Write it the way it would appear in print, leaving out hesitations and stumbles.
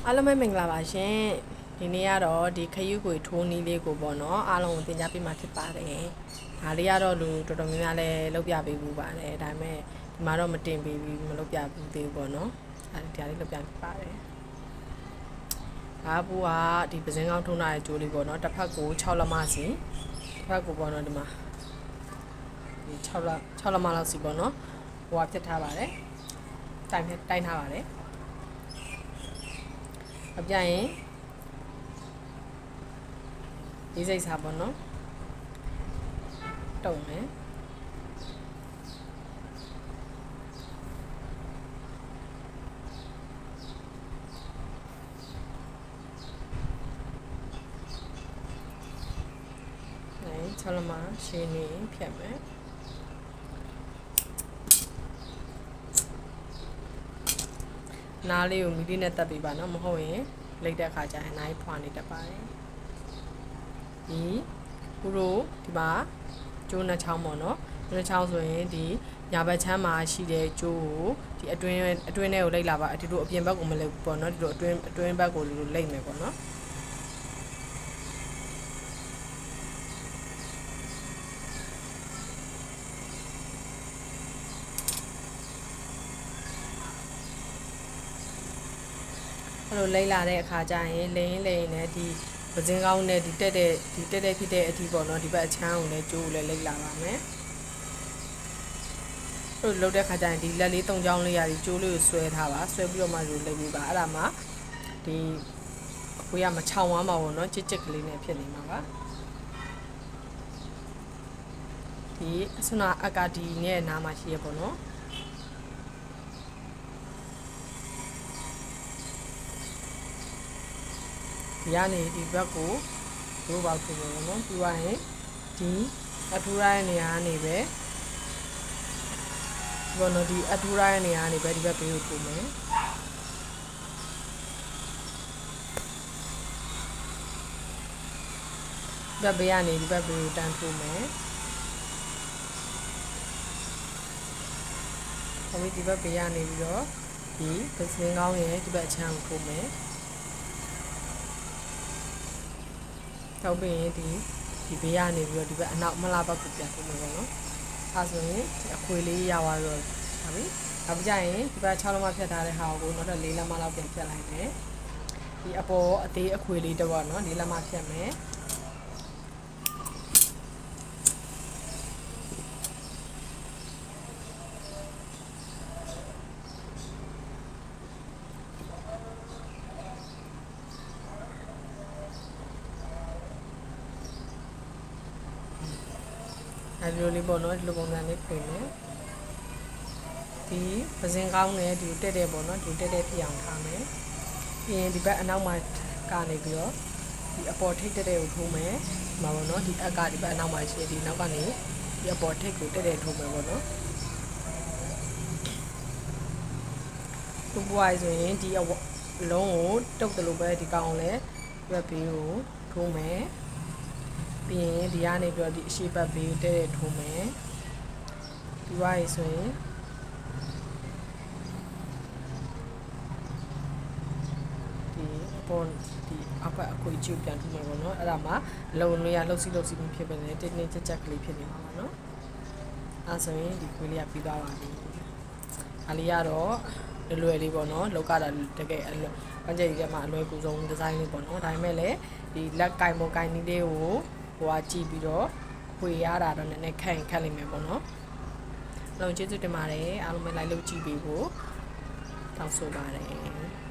အားလုံးပဲမင်္ဂလာပါရှင်ဒီနေ့ကတော့ဒီခရုကိုထိုးနီးလေးကိုပေါ့နော်အားလုံးကိုသင်ကြားပေးမှာဖြစ်ပါတယ်ဒါလေးကတော့လူတော်တော်များများလည်းလုပ်ပြပေးဘူးပါတယ်ဒါပေမဲ့ဒီမှာတော့မတင်ပေးဘူးမလုပ်ပြဘူးသေးဘူးပေါ့နော်အဲဒီဒါလေးလုပ်ပြဖြစ်ပါတယ်ဒါဘူကဒီပစင်းကောင်းထုံးထားတဲ့ကြိုးလေးပေါ့နော်တစ်ဖက်ကို6လက်မစီတစ်ဖက်ကိုပေါ့နော်ဒီမှာဒီ6လက်မလောက်စီပေါ့နော်ဟိုကပြတ်ထားပါတယ်တိုင်းထားပါတယ်အပြရင်ဒီစိတ်စားပေါ့နော်တုံမယ်6လမှရှင်းနေဖြတ်မယ်နားလေးကိုမီလီနဲ့တက်ပေးပါနော်မဟုတ်ရင်လိတ်တဲ့ခါကျရင်နိုင်ဖွာနေတတ်ပါတယ်ဒီခုတို့ဒီမှာကျိုးနှချောင်းပေါ့နော်နှချောင်းဆိုရင်ဒီညာဘက်ချမ်းမှာရှိတဲ့ကျိုးကိုဒီအတွင်းထဲကိုလိတ်လာပါဒီလိုအပြင်ဘက်ကိုမလိတ်ဘူးပေါ့နော်ဒီလိုအတွင်းဘက်ကိုလိုလိတ်မယ်ပေါ့နော်အဲ့လိုလိမ့်လာတဲ့အခါကျရင်လိမ့်နဲ့ဒီပစင်းကောင်းနဲ့ဒီတက်တဲ့ဖြစ်တဲ့အထီးပေါ့နော်ဒီဘက်အချမ်းကိုလည်းကျိုးကိုလည်းလိမ့်လာပါမယ်အဲ့လိုလုပ်တဲ့အခါကျရင်ဒီလက်လေး၃ချောင်းလေးရာဒီကျိုးလေးကိုဆွဲထားပါဆွဲပြီးတော့မှလိုလိမ့်ပြီးပါအဲ့ဒါမှဒီအခွေးကမချောင်သွားမှာပေါ့နော်ချစ်ကလေးနဲ့ဖြစ်နေမှာပါဒီအစနာအကာဒီနဲ့နားမှာရှိရပေါ့နော်ဒီကနေဒီဘက်ကိုဒိုးပေါက်ထိုးမယ်နော်ပြီးသွားရင်ဒီအထူရိုင်းနေရာကနေပဲဘောနော်ဒီအထူရိုင်းနေရာကနေပဲဒီဘက်ဘေးကိုထိုးမယ်ဒီဘက်ဘေးကနေဒီဘက်ဘေးကိုတန်းထိုးမယ်ဒီဘက်ဘေးကနေပြီးတော့ဒီပစင်းကောင်းရဲ့ဒီဘက်အချမ်းကိုထိုးမယ်တော့ပြီးရင်ဒီဘေးကနေပြီးတော့ဒီဘက်အနောက်မလားဘက်ကိုပြန်ထိုးမယ်ပေါ့နော်အဲဆိုရင်အခွေလေးရသွားတော့ဟာပြီနောက်ကြရင်ဒီဘက်6လက်မဖြတ်ထားတဲ့ဟာကိုနောက်တော့4လက်မလောက်ပြန်ဖြတ်လိုက်မယ်ဒီအပေါ်အသေးအခွေလေးတော့နော်4လက်မဖြတ်မယ်အဲ့လိုလေးပေါ့နော်ဒီလိုပုံစံလေးဖွင့်မယ်ဒီပစင်းကောင်းနဲ့ဒီတက်တဲ့ပေါ့နော်ဒီတက်တဲ့ဖြစ်အောင်ထားမယ်ပြီးရင်ဒီဘက်အနောက်မှာကနေပြီးတော့ဒီအပေါ်ထိတ်တက်တဲ့ကိုထိုးမယ်ဒီမှာပေါ့နော်ဒီအက်ကဒီဘက်အနောက်မှာရှိဒီနောက်ကနေဒီအပေါ်ထိတ်ကိုတက်တဲ့ထိုးမယ်ပေါ့နော်ဒီဘွားဆိုရင်ဒီအလုံးကိုတုတ်တယ်လို့ပဲဒီကောင်လည်းဒီဘက်ဘေးကိုထိုးမယ်ပြီးရင်ဒီကနေပြီးတော့ဒီအရှိဘက်ဘေးတဲ့ထိုးမယ်ဒီဝါးရေးဆိုရင်ဒီပေါ်ဒီအပတ်အခွေကျူပြန်ထိုးမယ်ပေါ့နော်အဲ့ဒါမှလုံလွရလှုပ်စီဖြစ်ပဲလေတင်းတင်းကြက်ကလေးဖြစ်နေမှာပါနော်အဲ့ဆိုရင်ဒီခွေးလေးကပြီးသွားပါပြီအားလေးကတော့လွယ်လေးပေါ့နော်လောက်ကတာတကယ်အလွယ်ပန်းကျက်ကြီးကမှအလွယ်ကူဆုံးဒီဇိုင်းလေးပေါ့နော်ဒါပေမဲ့လည်းဒီလက်ကင်မိုကိုင်နီးလေးကိုဟိုကကြည့်ပြီးတော့ခွေရတာတော့နည်းနည်းခက်လိမ့်မယ်ပေါ့နော်။လုံးကျေးဇူးတင်ပါတယ်အားလုံးပဲလိုက်လို့ကြည့်ပေးဖို့တောင်းဆိုပါတယ်။